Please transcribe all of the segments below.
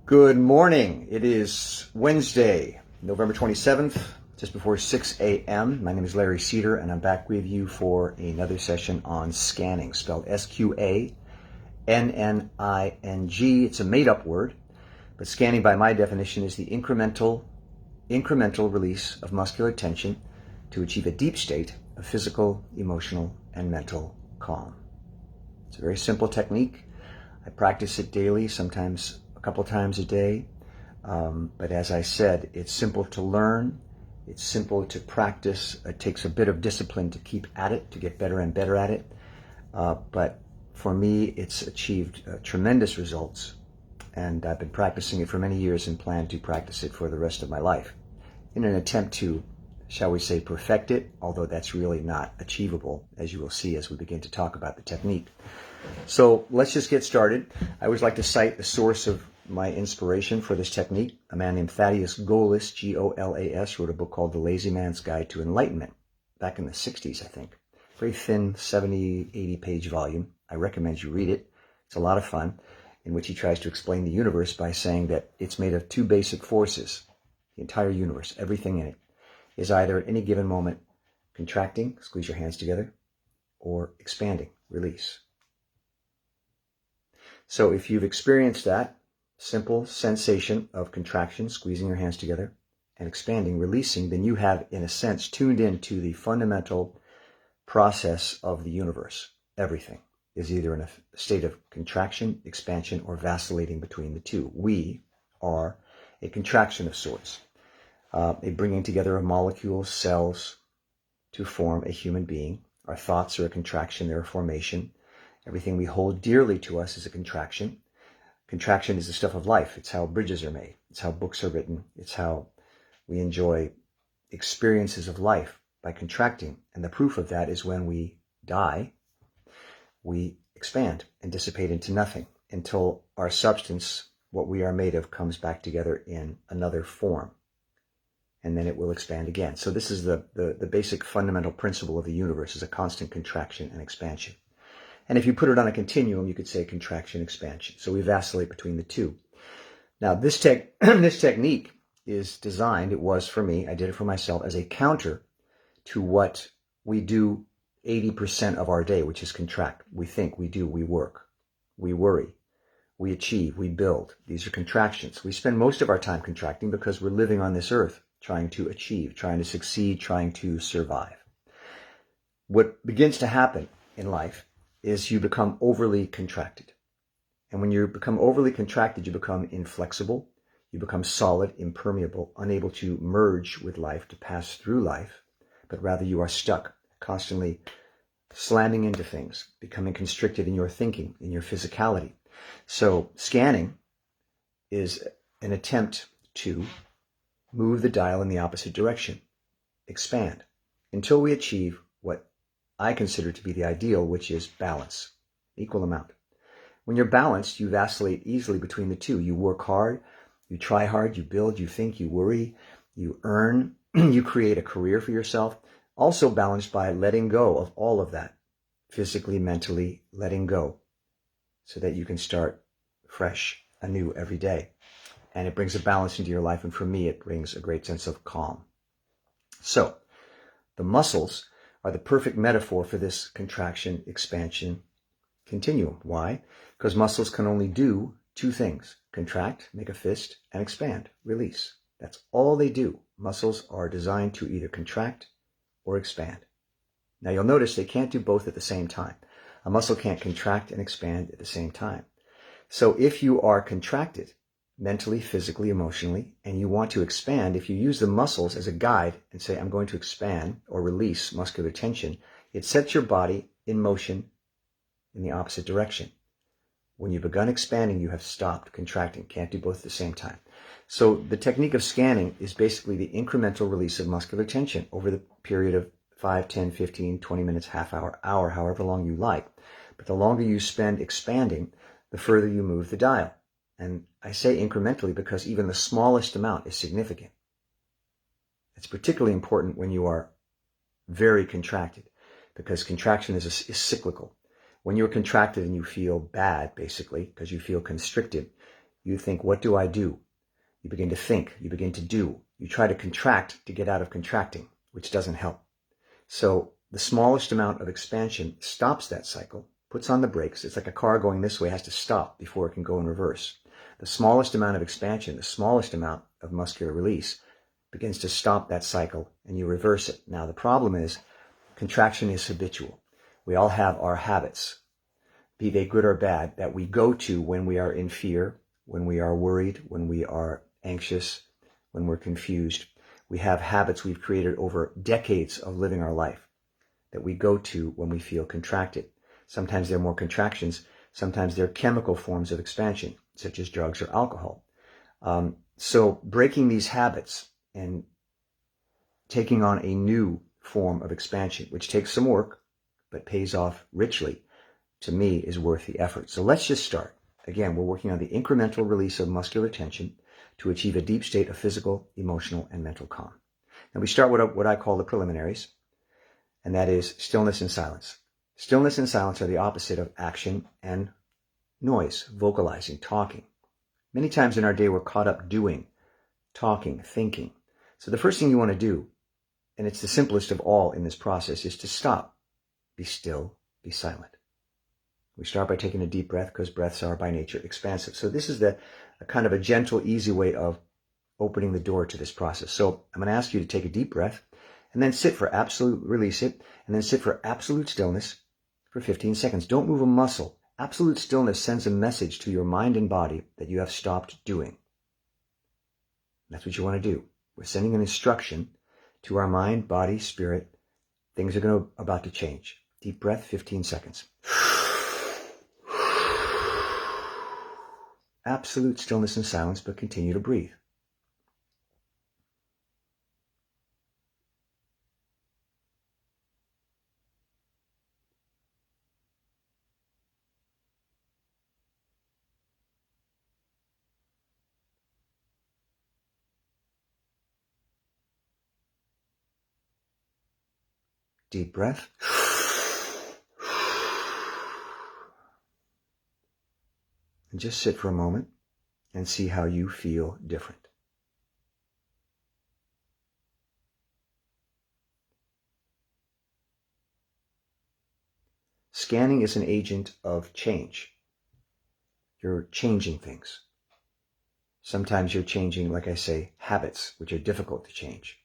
Good morning. It is Wednesday, November 27th, just before 6 a.m. My name is Larry Cedar, and I'm back with you for another session on scanning, spelled Sqanning. It's a made-up word, but scanning by my definition is the incremental release of muscular tension to achieve a deep state of physical, emotional, and mental calm. It's a very simple technique. I practice it daily, sometimes a couple times a day. But as I said, it's simple to learn. It's simple to practice. It takes a bit of discipline to keep at it, to get better and better at it. But for me, it's achieved tremendous results. And I've been practicing it for many years and plan to practice it for the rest of my life in an attempt to, shall we say, perfect it, although that's really not achievable, as you will see as we begin to talk about the technique. So let's just get started. I always like to cite the source of my inspiration for this technique. A man named Thaddeus Golas, Golas, wrote a book called The Lazy Man's Guide to Enlightenment back in the 60s, I think. Very thin, 70, 80-page volume. I recommend you read it. It's a lot of fun, in which he tries to explain the universe by saying that it's made of two basic forces. The entire universe, everything in it, is either at any given moment contracting, squeeze your hands together, or expanding, release. So if you've experienced that simple sensation of contraction, squeezing your hands together, and expanding, releasing, then you have, in a sense, tuned into the fundamental process of the universe. Everything is either in a state of contraction, expansion, or vacillating between the two. We are a contraction of sorts, a bringing together of molecules, cells, to form a human being. Our thoughts are a contraction, they're a formation. Everything we hold dearly to us is a contraction. Contraction is the stuff of life. It's how bridges are made. It's how books are written. It's how we enjoy experiences of life by contracting. And the proof of that is when we die, we expand and dissipate into nothing until our substance, what we are made of, comes back together in another form. And then it will expand again. So this is the basic fundamental principle of the universe, is a constant contraction and expansion. And if you put it on a continuum, you could say contraction, expansion. So we vacillate between the two. Now, this technique is designed, it was for me, I did it for myself, as a counter to what we do 80% of our day, which is contract. We think, we do, we work, we worry, we achieve, we build. These are contractions. We spend most of our time contracting because we're living on this earth, trying to achieve, trying to succeed, trying to survive. What begins to happen in life is you become overly contracted. And when you become overly contracted, you become inflexible, you become solid, impermeable, unable to merge with life, to pass through life, but rather you are stuck, constantly slamming into things, becoming constricted in your thinking, in your physicality. So scanning is an attempt to move the dial in the opposite direction, expand, until we achieve what I consider to be the ideal, which is balance, equal amount. When you're balanced, you vacillate easily between the two. You work hard, you try hard, you build, you think, you worry, you earn, you create a career for yourself. Also balanced by letting go of all of that, physically, mentally, letting go, so that you can start fresh, anew every day. And it brings a balance into your life, and for me, it brings a great sense of calm. So, the muscles are the perfect metaphor for this contraction, expansion continuum. Why? Because muscles can only do two things: contract, make a fist, and expand, release. That's all they do. Muscles are designed to either contract or expand. Now you'll notice they can't do both at the same time. A muscle can't contract and expand at the same time. So if you are contracted, mentally, physically, emotionally, and you want to expand, if you use the muscles as a guide and say, I'm going to expand or release muscular tension, it sets your body in motion in the opposite direction. When you've begun expanding, you have stopped contracting. Can't do both at the same time. So the technique of scanning is basically the incremental release of muscular tension over the period of 5, 10, 15, 20 minutes, half hour, however long you like. But the longer you spend expanding, the further you move the dial. And I say incrementally because even the smallest amount is significant. It's particularly important when you are very contracted, because contraction is cyclical. When you're contracted and you feel bad, basically, because you feel constricted, You think, what do I do? You begin to think, you begin to do. You try to contract to get out of contracting, which doesn't help. So the smallest amount of expansion stops that cycle, puts on the brakes. It's like a car going this way has to stop before it can go in reverse. The smallest amount of expansion, the smallest amount of muscular release begins to stop that cycle, and you reverse it. Now, the problem is contraction is habitual. We all have our habits, be they good or bad, that we go to when we are in fear, when we are worried, when we are anxious, when we're confused. We have habits we've created over decades of living our life that we go to when we feel contracted. Sometimes they're more contractions. Sometimes they're chemical forms of expansion, such as drugs or alcohol. So breaking these habits and taking on a new form of expansion, which takes some work, but pays off richly, to me, is worth the effort. So let's just start. Again, we're working on the incremental release of muscular tension to achieve a deep state of physical, emotional, and mental calm. And we start with what I call the preliminaries, and that is stillness and silence. Stillness and silence are the opposite of action and noise, vocalizing, talking. Many times in our day, we're caught up doing, talking, thinking. So the first thing you want to do, and it's the simplest of all in this process, is to stop. Be still, be silent. We start by taking a deep breath because breaths are by nature expansive. So this is a kind of a gentle, easy way of opening the door to this process. So I'm going to ask you to take a deep breath and then sit for absolute, release it, and then sit for absolute stillness for 15 seconds. Don't move a muscle. Absolute stillness sends a message to your mind and body that you have stopped doing. That's what you want to do. We're sending an instruction to our mind, body, spirit. Things are about to change. Deep breath, 15 seconds. Absolute stillness and silence, but continue to breathe. Deep breath. And just sit for a moment and see how you feel different. Sqanning is an agent of change. You're changing things. Sometimes you're changing, like I say, habits, which are difficult to change.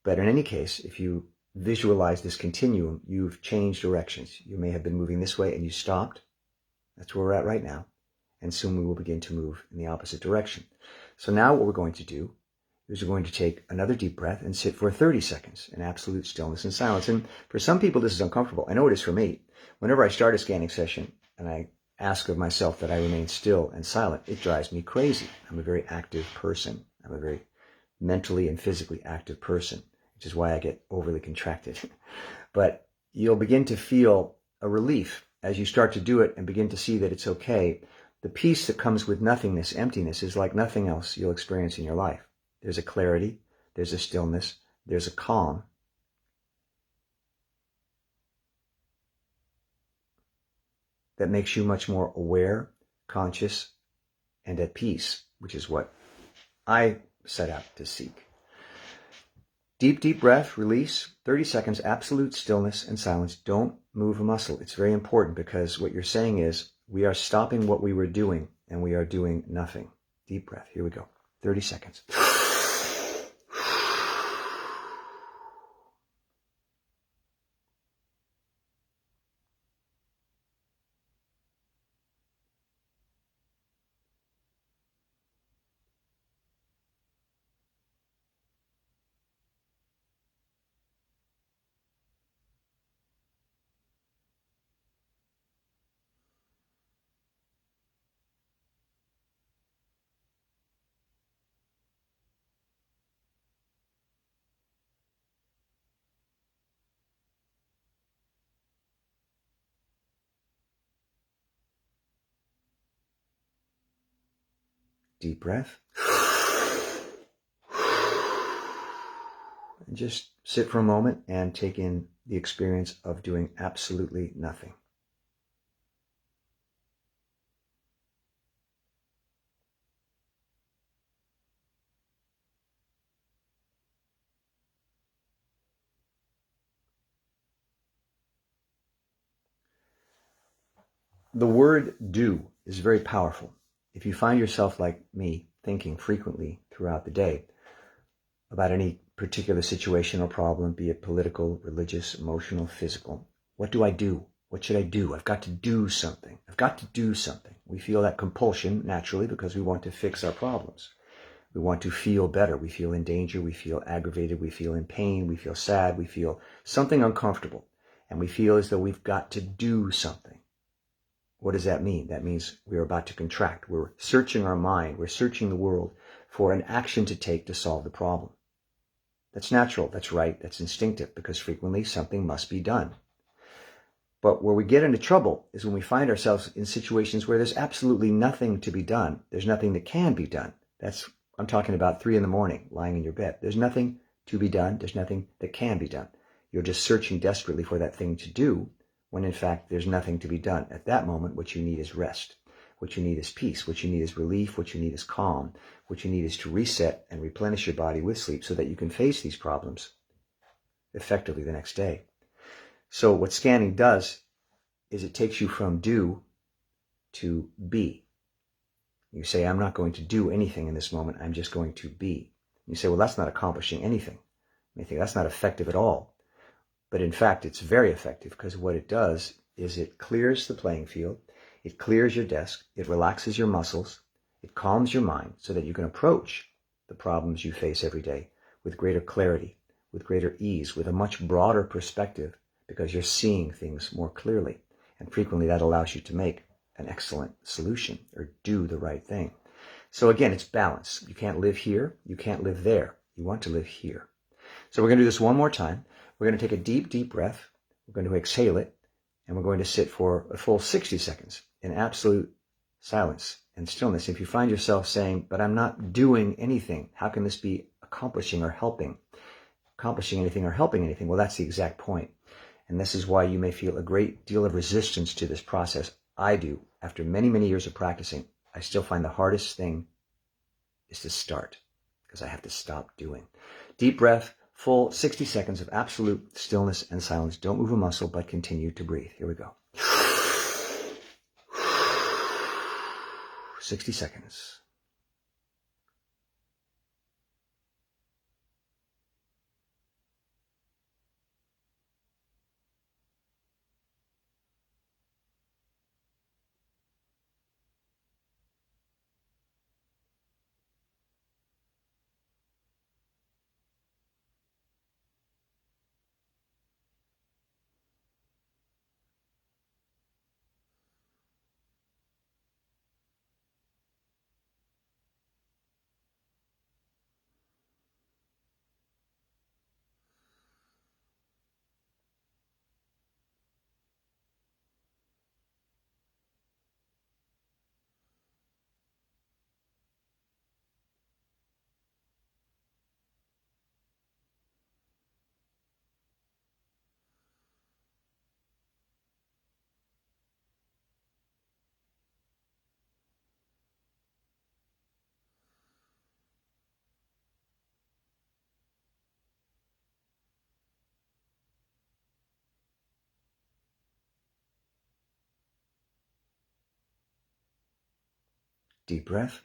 But in any case, if you visualize this continuum, you've changed directions. You may have been moving this way and you stopped. That's where we're at right now. And soon we will begin to move in the opposite direction. So now what we're going to do is we're going to take another deep breath and sit for 30 seconds in absolute stillness and silence. And for some people, this is uncomfortable. I know it is for me. Whenever I start a scanning session and I ask of myself that I remain still and silent, it drives me crazy. I'm a very active person. I'm a very mentally and physically active person, which is why I get overly contracted. But you'll begin to feel a relief as you start to do it and begin to see that it's okay. The peace that comes with nothingness, emptiness, is like nothing else you'll experience in your life. There's a clarity, there's a stillness, there's a calm. That makes you much more aware, conscious, and at peace, which is what I set out to seek. Deep, deep breath, release, 30 seconds, absolute stillness and silence. Don't move a muscle. It's very important because what you're saying is we are stopping what we were doing and we are doing nothing. Deep breath. Here we go. 30 seconds. Deep breath. And just sit for a moment and take in the experience of doing absolutely nothing. The word do is very powerful. If you find yourself like me thinking frequently throughout the day about any particular situation or problem, be it political, religious, emotional, physical, what do I do? What should I do? I've got to do something. I've got to do something. We feel that compulsion naturally because we want to fix our problems. We want to feel better. We feel in danger. We feel aggravated. We feel in pain. We feel sad. We feel something uncomfortable. And we feel as though we've got to do something. What does that mean? That means we're about to contract. We're searching our mind. We're searching the world for an action to take to solve the problem. That's natural. That's right. That's instinctive because frequently something must be done. But where we get into trouble is when we find ourselves in situations where there's absolutely nothing to be done. There's nothing that can be done. I'm talking about 3 a.m, lying in your bed. There's nothing to be done. There's nothing that can be done. You're just searching desperately for that thing to do when in fact there's nothing to be done. At that moment, what you need is rest. What you need is peace. What you need is relief. What you need is calm. What you need is to reset and replenish your body with sleep so that you can face these problems effectively the next day. So what scanning does is it takes you from do to be. You say, I'm not going to do anything in this moment. I'm just going to be. You say, well, that's not accomplishing anything. You think that's not effective at all. But in fact, it's very effective because what it does is it clears the playing field. It clears your desk. It relaxes your muscles. It calms your mind so that you can approach the problems you face every day with greater clarity, with greater ease, with a much broader perspective because you're seeing things more clearly. And frequently that allows you to make an excellent solution or do the right thing. So again, it's balance. You can't live here. You can't live there. You want to live here. So we're going to do this one more time. We're going to take a deep, deep breath. We're going to exhale it. And we're going to sit for a full 60 seconds in absolute silence and stillness. If you find yourself saying, but I'm not doing anything, how can this be accomplishing or helping? Accomplishing anything or helping anything? Well, that's the exact point. And this is why you may feel a great deal of resistance to this process. I do. After many, many years of practicing, I still find the hardest thing is to start because I have to stop doing. Deep breath, full 60 seconds of absolute stillness and silence. Don't move a muscle, but continue to breathe. Here we go. 60 seconds. Deep breath.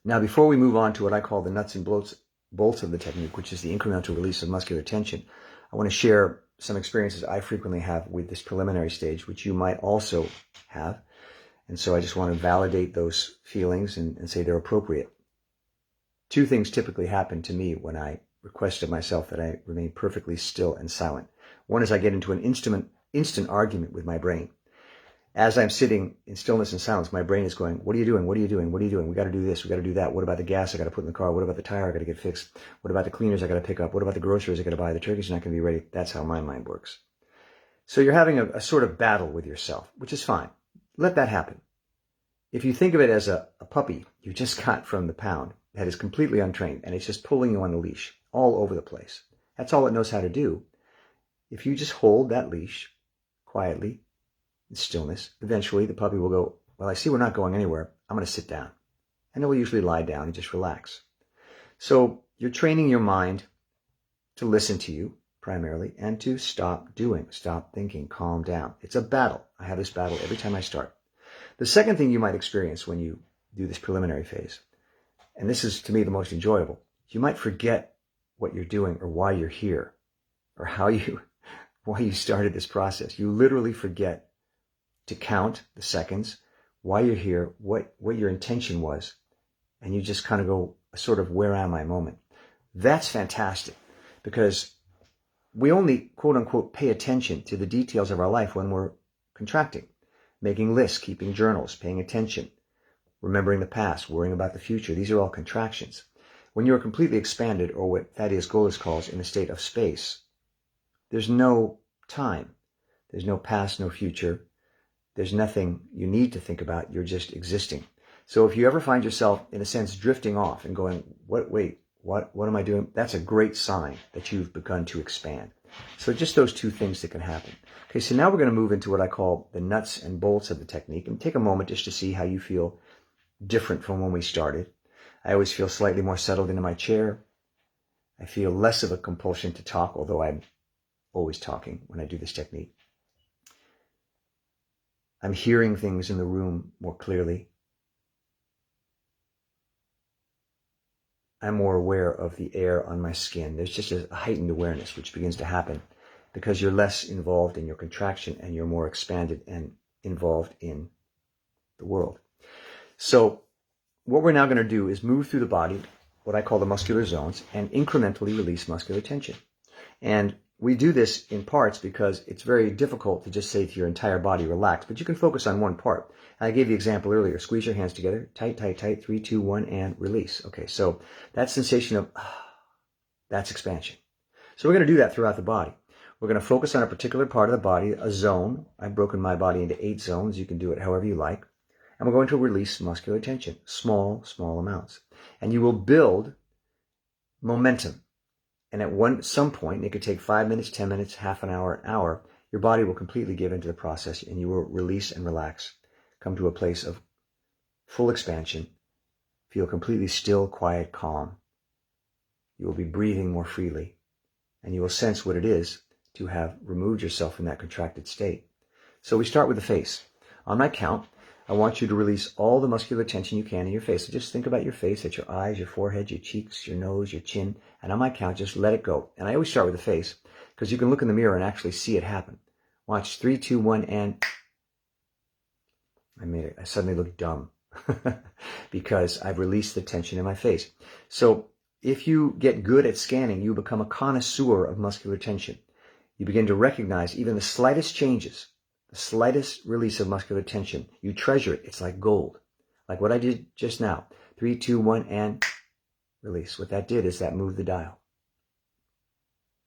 Now, before we move on to what I call the nuts and bolts of the technique, which is the incremental release of muscular tension, I want to share some experiences I frequently have with this preliminary stage, which you might also have. And so I just want to validate those feelings and say they're appropriate. 2 things typically happen to me when I request of myself that I remain perfectly still and silent. One is I get into an instant argument with my brain. As I'm sitting in stillness and silence, my brain is going, what are you doing? What are you doing? What are you doing? We got to do this. We got to do that. What about the gas I got to put in the car? What about the tire I got to get fixed? What about the cleaners I got to pick up? What about the groceries I got to buy? The turkey's not going to be ready. That's how my mind works. So you're having a sort of battle with yourself, which is fine. Let that happen. If you think of it as a puppy you just got from the pound that is completely untrained and it's just pulling you on the leash all over the place, that's all it knows how to do. If you just hold that leash quietly, in stillness, eventually the puppy will go, well, I see we're not going anywhere. I'm going to sit down. And it will usually lie down and just relax. So you're training your mind to listen to you primarily, and to stop doing, stop thinking, calm down. It's a battle. I have this battle every time I start. The second thing you might experience when you do this preliminary phase, and this is to me the most enjoyable, you might forget what you're doing or why you're here or why you started this process. You literally forget to count the seconds, why you're here, what your intention was, and you just kind of go sort of where am I moment. That's fantastic because we only quote unquote pay attention to the details of our life when we're contracting, making lists, keeping journals, paying attention, remembering the past, worrying about the future. These are all contractions. When you're completely expanded, or what Thaddeus Golas calls in a state of space, there's no time. There's no past, no future. There's nothing you need to think about. You're just existing. So if you ever find yourself, in a sense, drifting off and going, what am I doing? That's a great sign that you've begun to expand. So just those two things that can happen. Okay, so now we're going to move into what I call the nuts and bolts of the technique, and take a moment just to see how you feel different from when we started. I always feel slightly more settled into my chair. I feel less of a compulsion to talk, although I'm always talking when I do this technique. I'm hearing things in the room more clearly. I'm more aware of the air on my skin. There's just a heightened awareness which begins to happen because you're less involved in your contraction and you're more expanded and involved in the world. So what we're now going to do is move through the body, what I call the muscular zones, and incrementally release muscular tension. And we do this in parts because it's very difficult to just say to your entire body, relax, but you can focus on one part. I gave the example earlier. Squeeze your hands together, tight, tight, tight, 3, 2, 1, and release. Okay, so that sensation of, that's expansion. So we're going to do that throughout the body. We're going to focus on a particular part of the body, a zone. I've broken my body into 8 zones. You can do it however you like. And we're going to release muscular tension, small amounts. And you will build momentum. And at some point, it could take 5 minutes, 10 minutes, half an hour, your body will completely give into the process and you will release and relax. Come to a place of full expansion. Feel completely still, quiet, calm. You will be breathing more freely. And you will sense what it is to have removed yourself from that contracted state. So we start with the face. On my count, I want you to release all the muscular tension you can in your face. So just think about your face, that's your eyes, your forehead, your cheeks, your nose, your chin. And on my count, just let it go. And I always start with the face because you can look in the mirror and actually see it happen. Watch, 3, 2, 1, and I suddenly look dumb because I've released the tension in my face. So if you get good at scanning, you become a connoisseur of muscular tension. You begin to recognize even the slightest changes, the slightest release of muscular tension. You treasure it. It's like gold. Like what I did just now. 3, 2, 1, and release. What that did is that moved the dial.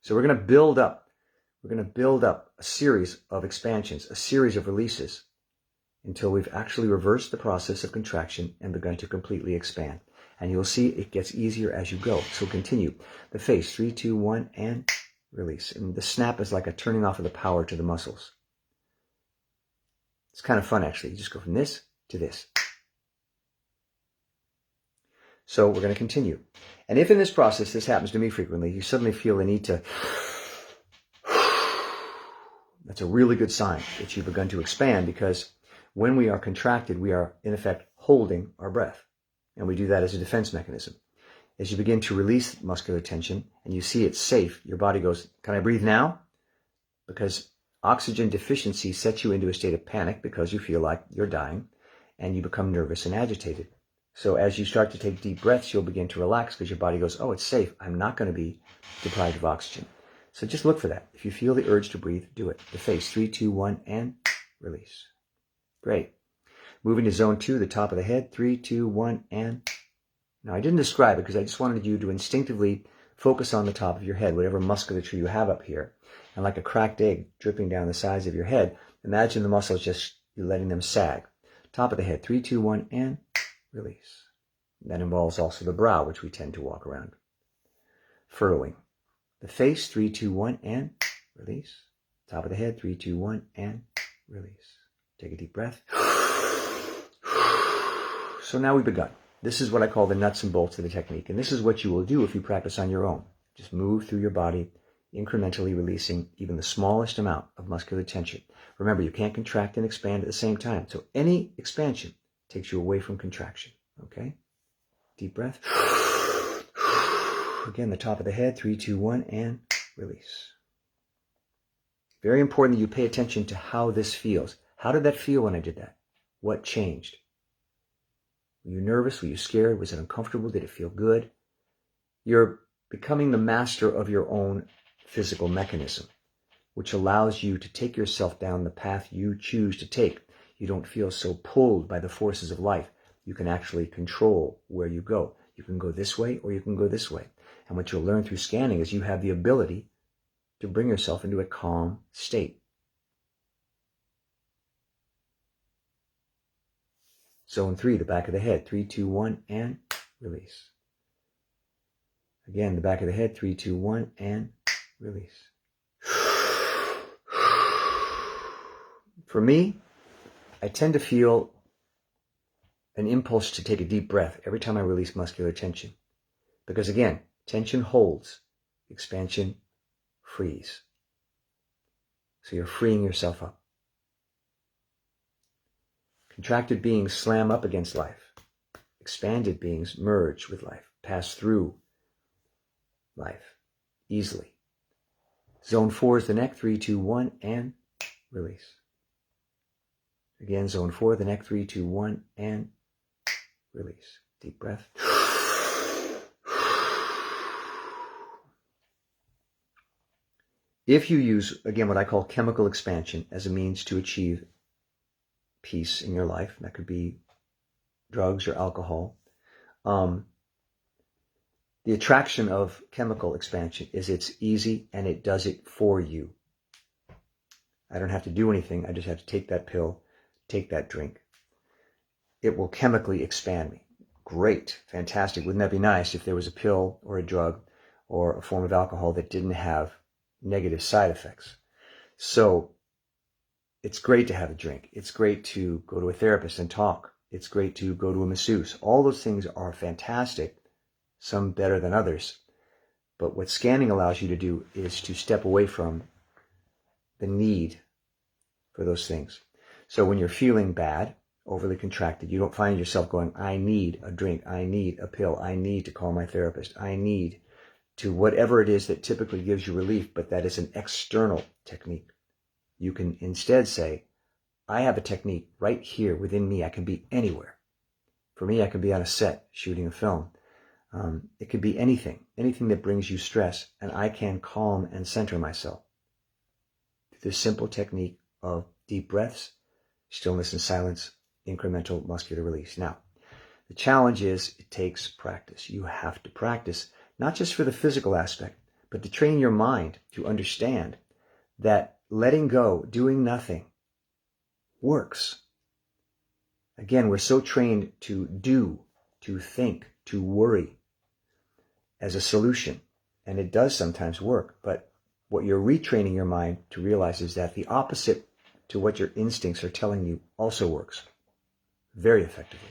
So we're going to build up. We're going to build up a series of expansions, a series of releases, until we've actually reversed the process of contraction and begun to completely expand. And you'll see it gets easier as you go. So continue. The face, 3, 2, 1, and release. And the snap is like a turning off of the power to the muscles. It's kind of fun, actually. You just go from this to this. So we're going to continue. And if in this process, this happens to me frequently, you suddenly feel the need to, that's a really good sign that you've begun to expand, because when we are contracted, we are, in effect, holding our breath. And we do that as a defense mechanism. As you begin to release muscular tension and you see it's safe, your body goes, can I breathe now? Because oxygen deficiency sets you into a state of panic because you feel like you're dying and you become nervous and agitated. So as you start to take deep breaths, you'll begin to relax because your body goes, oh, it's safe. I'm not going to be deprived of oxygen. So just look for that. If you feel the urge to breathe, do it. The face, 3, 2, 1, and release. Great. Moving to zone 2, the top of the head, 3, 2, 1, and... Now, I didn't describe it because I just wanted you to instinctively focus on the top of your head, whatever musculature you have up here. And like a cracked egg dripping down the sides of your head, imagine the muscles just, you're letting them sag. Top of the head, 3, 2, 1, and release. That involves also the brow, which we tend to walk around. Furrowing. The face, 3, 2, 1, and release. Top of the head, 3, 2, 1, and release. Take a deep breath. So now we've begun. This is what I call the nuts and bolts of the technique. And this is what you will do if you practice on your own. Just move through your body incrementally releasing even the smallest amount of muscular tension. Remember, you can't contract and expand at the same time. So any expansion takes you away from contraction. Okay? Deep breath. Again, the top of the head, 3, 2, 1, and release. Very important that you pay attention to how this feels. How did that feel when I did that? What changed? Were you nervous? Were you scared? Was it uncomfortable? Did it feel good? You're becoming the master of your own physical mechanism, which allows you to take yourself down the path you choose to take. You don't feel so pulled by the forces of life. You can actually control where you go. You can go this way or you can go this way. And what you'll learn through scanning is you have the ability to bring yourself into a calm state. Zone 3, the back of the head. 3, 2, 1, and release. Again, the back of the head. 3, 2, 1, and release. For me, I tend to feel an impulse to take a deep breath every time I release muscular tension. Because again, tension holds, expansion frees. So you're freeing yourself up. Contracted beings slam up against life. Expanded beings merge with life, pass through life easily. Zone 4 is the neck. 3, 2, 1, and release. Again, zone 4, the neck. 3, 2, 1, and release. Deep breath. If you use, again, what I call chemical expansion as a means to achieve peace in your life, that could be drugs or alcohol, the attraction of chemical expansion is it's easy and it does it for you. I don't have to do anything. I just have to take that pill, take that drink. It will chemically expand me. Great, fantastic. Wouldn't that be nice if there was a pill or a drug or a form of alcohol that didn't have negative side effects? So it's great to have a drink. It's great to go to a therapist and talk. It's great to go to a masseuse. All those things are fantastic, some better than others. But what scanning allows you to do is to step away from the need for those things. So when you're feeling bad, overly contracted, you don't find yourself going, I need a drink, I need a pill, I need to call my therapist, I need to whatever it is that typically gives you relief, but that is an external technique. You can instead say, I have a technique right here within me. I can be anywhere. For me, I can be on a set shooting a film. It could be anything that brings you stress, and I can calm and center myself. The simple technique of deep breaths, stillness and silence, incremental muscular release. Now, the challenge is it takes practice. You have to practice, not just for the physical aspect, but to train your mind to understand that letting go, doing nothing, works. Again, we're so trained to do, to think, to worry as a solution. And it does sometimes work, but what you're retraining your mind to realize is that the opposite to what your instincts are telling you also works very effectively.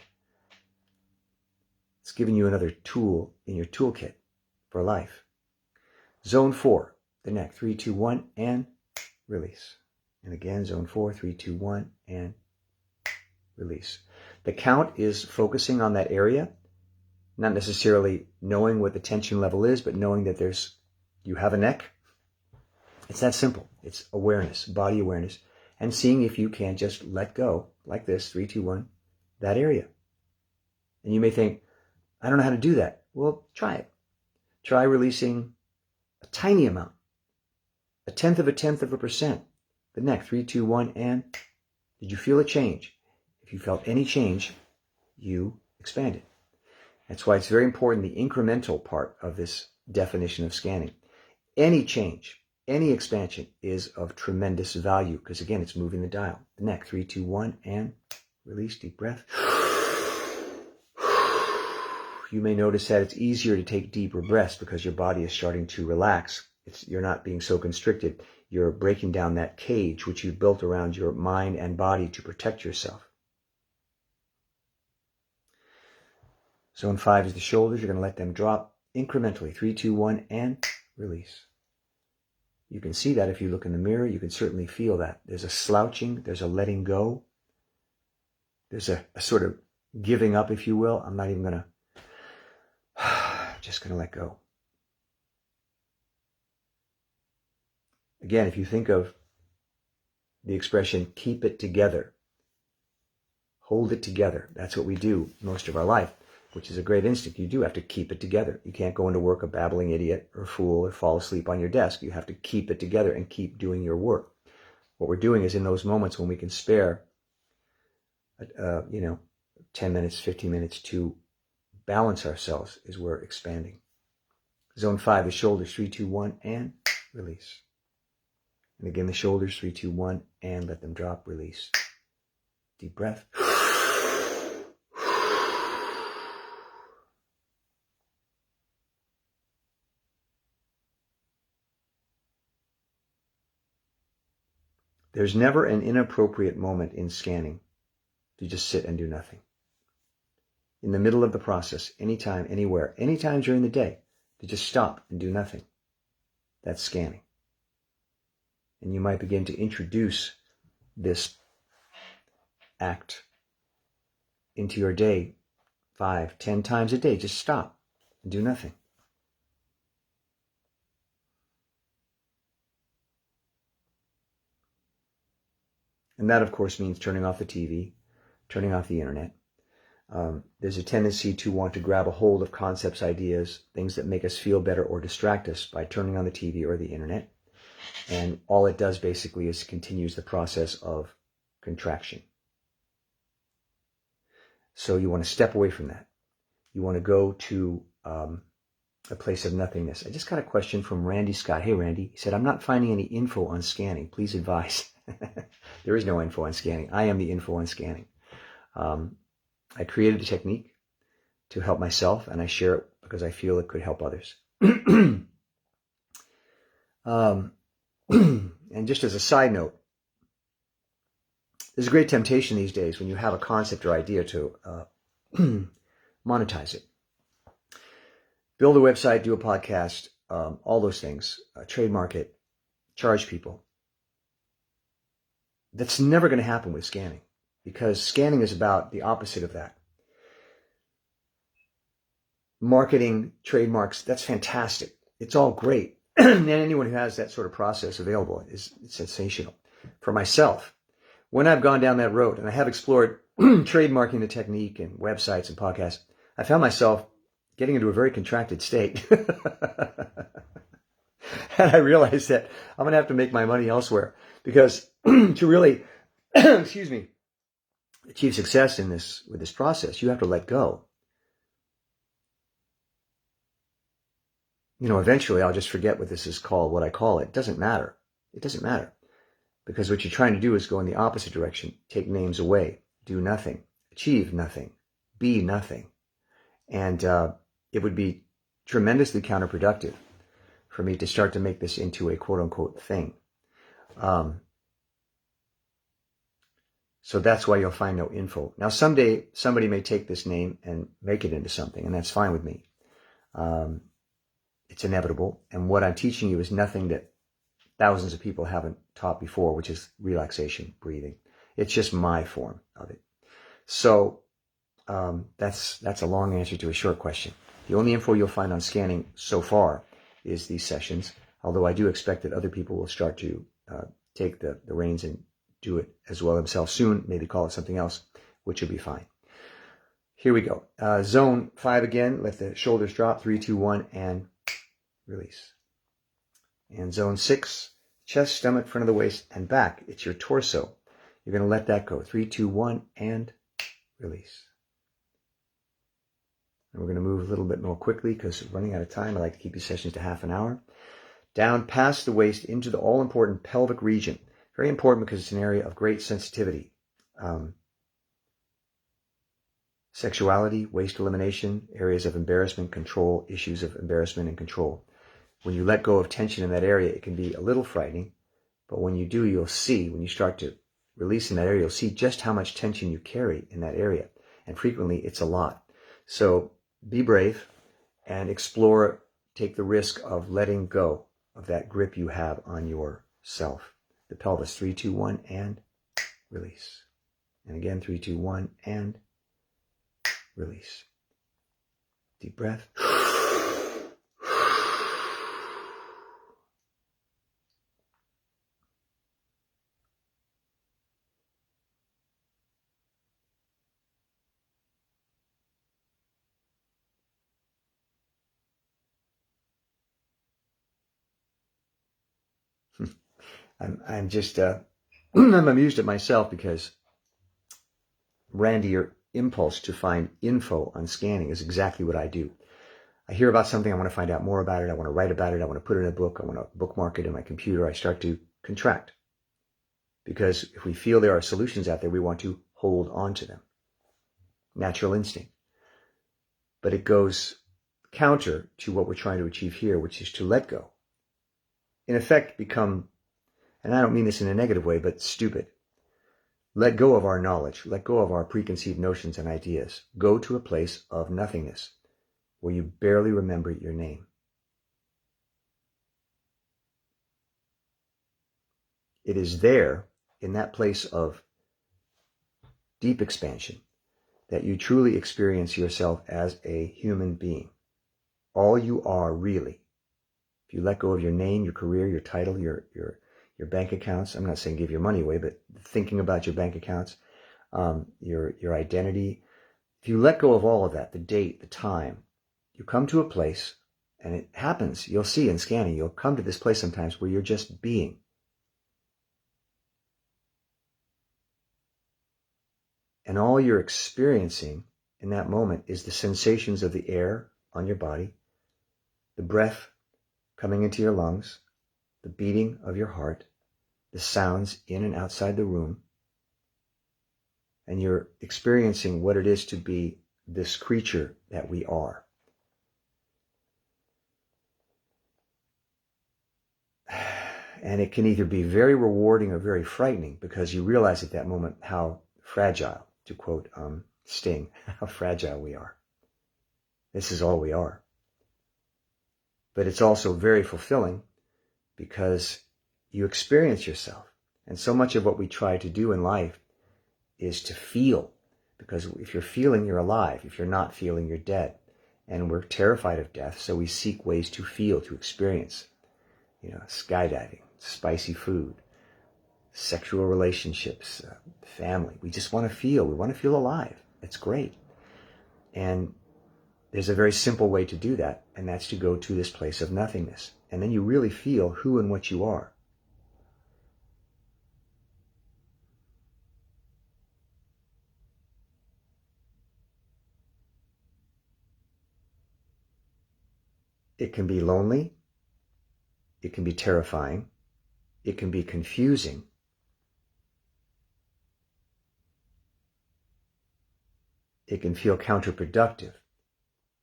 It's giving you another tool in your toolkit for life. Zone 4, the neck. 3, 2, 1, and release. And again, zone 4, 3, 2, 1, and release. The count is focusing on that area, not necessarily knowing what the tension level is, but knowing that you have a neck. It's that simple. It's awareness, body awareness, and seeing if you can just let go, like this, 3, 2, 1, that area. And you may think, I don't know how to do that. Well, try it. Try releasing a tiny amount, a tenth of a percent. The neck, 3, 2, 1, and did you feel a change? If you felt any change, you expanded. That's why it's very important, the incremental part of this definition of scanning. Any change, any expansion is of tremendous value because, again, it's moving the dial. The neck, 3, 2, 1, and release, deep breath. You may notice that it's easier to take deeper breaths because your body is starting to relax. You're not being so constricted. You're breaking down that cage which you've built around your mind and body to protect yourself. Zone 5 is the shoulders. You're going to let them drop incrementally. 3, 2, 1, and release. You can see that if you look in the mirror. You can certainly feel that. There's a slouching, there's a letting go, there's a sort of giving up, if you will. I'm not even going to, just going to let go. Again, if you think of the expression, keep it together, hold it together. That's what we do most of our life, which is a great instinct. You do have to keep it together. You can't go into work a babbling idiot or fool or fall asleep on your desk. You have to keep it together and keep doing your work. What we're doing is in those moments when we can spare, 10 minutes, 15 minutes to balance ourselves, is we're expanding. Zone 5, the shoulders, 3, 2, 1, and release. And again, the shoulders, 3, 2, 1, and let them drop, release. Deep breath. There's never an inappropriate moment in scanning to just sit and do nothing. In the middle of the process, anytime, anywhere, anytime during the day, to just stop and do nothing. That's scanning. And you might begin to introduce this act into your day 5, 10 times a day. Just stop and do nothing. And that, of course, means turning off the TV, turning off the internet. There's a tendency to want to grab a hold of concepts, ideas, things that make us feel better or distract us by turning on the TV or the internet. And all it does basically is continues the process of contraction. So you want to step away from that. You want to go to a place of nothingness. I just got a question from Randy Scott. Hey, Randy. He said, I'm not finding any info on scanning. Please advise. There is no info on scanning. I am the info on scanning. I created the technique to help myself, and I share it because I feel it could help others. And just as a side note, there's a great temptation these days when you have a concept or idea to monetize it. Build a website, do a podcast, all those things, trademark it, charge people. That's never going to happen with scanning, because scanning is about the opposite of that. Marketing, trademarks, that's fantastic. It's all great. And anyone who has that sort of process available is sensational. For myself, when I've gone down that road and I have explored trademarking the technique and websites and podcasts, I found myself getting into a very contracted state. And I realized that I'm going to have to make my money elsewhere, because to really, achieve success with this process, you have to let go. Eventually I'll just forget what this is called, what I call it. It doesn't matter. It doesn't matter. Because what you're trying to do is go in the opposite direction. Take names away. Do nothing. Achieve nothing. Be nothing. And it would be tremendously counterproductive for me to start to make this into a quote-unquote thing. So that's why you'll find no info. Now, someday somebody may take this name and make it into something, and that's fine with me. It's inevitable. And what I'm teaching you is nothing that thousands of people haven't taught before, which is relaxation, breathing. It's just my form of it. So that's a long answer to a short question. The only info you'll find on scanning so far is these sessions, although I do expect that other people will start to take the reins and do it as well themselves soon, maybe call it something else, which will be fine. Here we go. Zone 5 again, let the shoulders drop, 3, 2, 1, and release. And zone 6, chest, stomach, front of the waist, and back. It's your torso. You're going to let that go. 3, 2, 1, and release. And we're going to move a little bit more quickly because we're running out of time. I like to keep these sessions to half an hour. Down past the waist into the all-important pelvic region. Very important because it's an area of great sensitivity. Sexuality, waist elimination, areas of embarrassment, control, issues of embarrassment and control. When you let go of tension in that area, it can be a little frightening. But when you do, you'll see, when you start to release in that area, you'll see just how much tension you carry in that area. And frequently, it's a lot. So be brave and explore, take the risk of letting go of that grip you have on yourself. The pelvis, 3, 2, 1, and release. And again, 3, 2, 1, and release. Deep breath. I'm just, I'm amused at myself because, Randy, your impulse to find info on scanning is exactly what I do. I hear about something, I want to find out more about it, I want to write about it, I want to put it in a book, I want to bookmark it in my computer. I start to contract. Because if we feel there are solutions out there, we want to hold on to them. Natural instinct. But it goes counter to what we're trying to achieve here, which is to let go. In effect, become, and I don't mean this in a negative way, but stupid. Let go of our knowledge. Let go of our preconceived notions and ideas. Go to a place of nothingness where you barely remember your name. It is there, in that place of deep expansion, that you truly experience yourself as a human being. All you are, really. If you let go of your name, your career, your title, your bank accounts, I'm not saying give your money away, but thinking about your bank accounts, your identity. If you let go of all of that, the date, the time, you come to a place, and it happens, you'll see in scanning, you'll come to this place sometimes where you're just being. And all you're experiencing in that moment is the sensations of the air on your body, the breath coming into your lungs, the beating of your heart, the sounds in and outside the room, and you're experiencing what it is to be this creature that we are. And it can either be very rewarding or very frightening, because you realize at that moment how fragile, to quote Sting, how fragile we are. This is all we are. But it's also very fulfilling because you experience yourself. And so much of what we try to do in life is to feel. Because if you're feeling, you're alive. If you're not feeling, you're dead. And we're terrified of death, so we seek ways to feel, to experience. Skydiving, spicy food, sexual relationships, family. We just want to feel. We want to feel alive. It's great. And there's a very simple way to do that, and that's to go to this place of nothingness. And then you really feel who and what you are. It can be lonely. It can be terrifying. It can be confusing. It can feel counterproductive.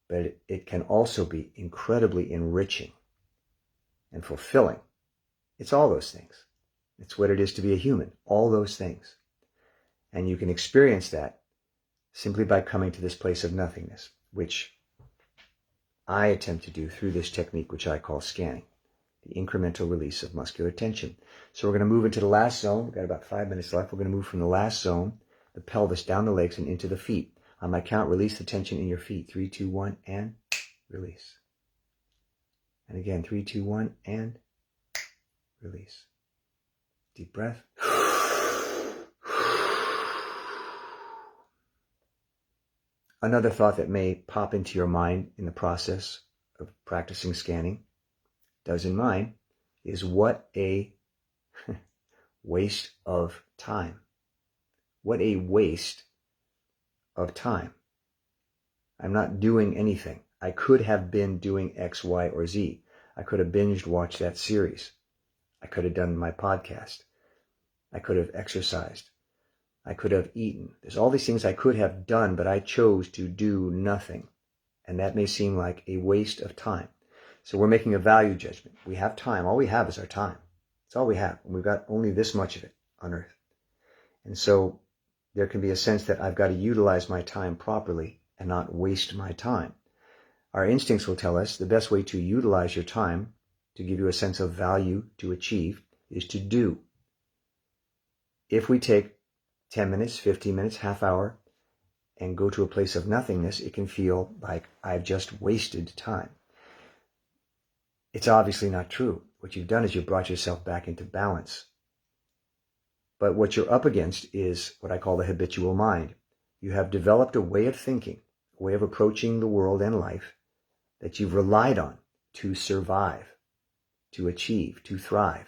But it can also be incredibly enriching and fulfilling. It's all those things. It's what it is to be a human, all those things. And you can experience that simply by coming to this place of nothingness, which I attempt to do through this technique, which I call scanning, the incremental release of muscular tension. So we're going to move into the last zone. We've got about 5 minutes left. We're going to move from the last zone, the pelvis, down the legs and into the feet. On my count, release the tension in your feet. 3, 2, 1, and release. And again, 3, 2, 1, and release. Deep breath. Another thought that may pop into your mind in the process of practicing scanning, does in mine, is what a waste of time. What a waste of time. I'm not doing anything. I could have been doing X, Y, or Z. I could have binged watched that series. I could have done my podcast. I could have exercised. I could have eaten. There's all these things I could have done, but I chose to do nothing. And that may seem like a waste of time. So we're making a value judgment. We have time. All we have is our time. It's all we have. And we've got only this much of it on earth. And so there can be a sense that I've got to utilize my time properly and not waste my time. Our instincts will tell us the best way to utilize your time to give you a sense of value to achieve, is to do. If we take 10 minutes, 15 minutes, half hour, and go to a place of nothingness, it can feel like I've just wasted time. It's obviously not true. What you've done is you've brought yourself back into balance. But what you're up against is what I call the habitual mind. You have developed a way of thinking, a way of approaching the world and life that you've relied on to survive, to achieve, to thrive.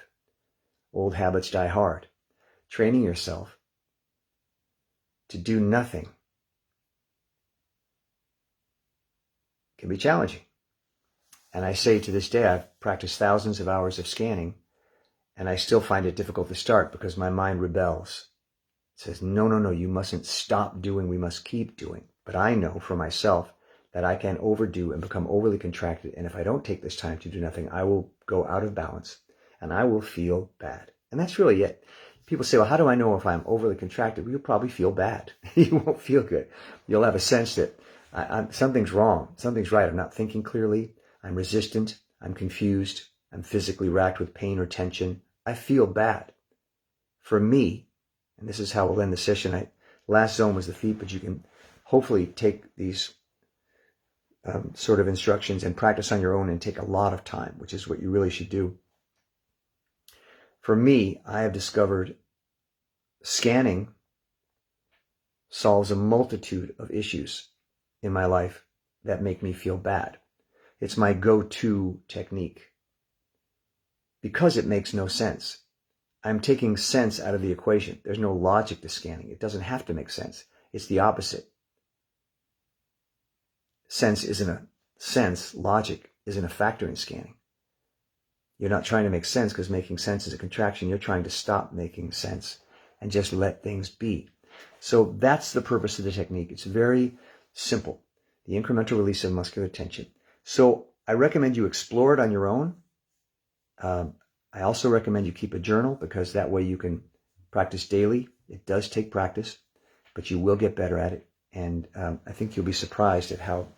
Old habits die hard. Training yourself to do nothing can be challenging. And I say to this day, I've practiced thousands of hours of scanning, and I still find it difficult to start because my mind rebels. It says, no, you mustn't stop doing, we must keep doing. But I know for myself that I can overdo and become overly contracted, and if I don't take this time to do nothing, I will go out of balance, and I will feel bad. And that's really it. People say, well, how do I know if I'm overly contracted? Well, you'll probably feel bad. You won't feel good. You'll have a sense that something's wrong, something's right. I'm not thinking clearly. I'm resistant. I'm confused. I'm physically racked with pain or tension. I feel bad. For me, and this is how we'll end the session. Last zone was the feet, but you can hopefully take these sort of instructions and practice on your own and take a lot of time, which is what you really should do. For me, I have discovered scanning solves a multitude of issues in my life that make me feel bad. It's my go-to technique because it makes no sense. I'm taking sense out of the equation. There's no logic to scanning. It doesn't have to make sense. It's the opposite. Sense isn't a sense. Logic isn't a factor in scanning. You're not trying to make sense because making sense is a contraction. You're trying to stop making sense and just let things be. So that's the purpose of the technique. It's very simple. The incremental release of muscular tension. So I recommend you explore it on your own. I also recommend you keep a journal because that way you can practice daily. It does take practice, but you will get better at it. And I think you'll be surprised at how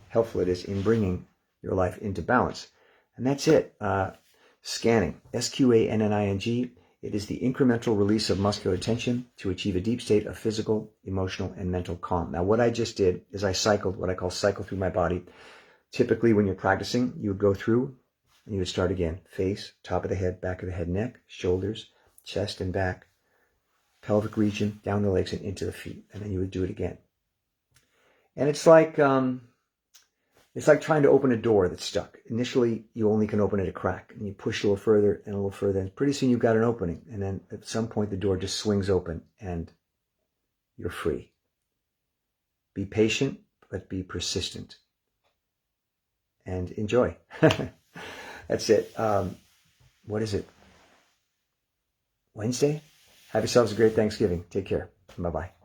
helpful it is in bringing your life into balance. And that's it. Sqanning, Sqanning. It is the incremental release of muscular tension to achieve a deep state of physical, emotional, and mental calm. Now, what I just did is I cycled, what I call cycle through my body. Typically, when you're practicing, you would go through and you would start again. Face, top of the head, back of the head, neck, shoulders, chest and back, pelvic region, down the legs and into the feet. And then you would do it again. And it's like trying to open a door that's stuck. Initially, you only can open it a crack, and you push a little further and a little further, and pretty soon you've got an opening. And then at some point, the door just swings open, and you're free. Be patient, but be persistent. And enjoy. That's it. What is it? Wednesday? Have yourselves a great Thanksgiving. Take care. Bye-bye.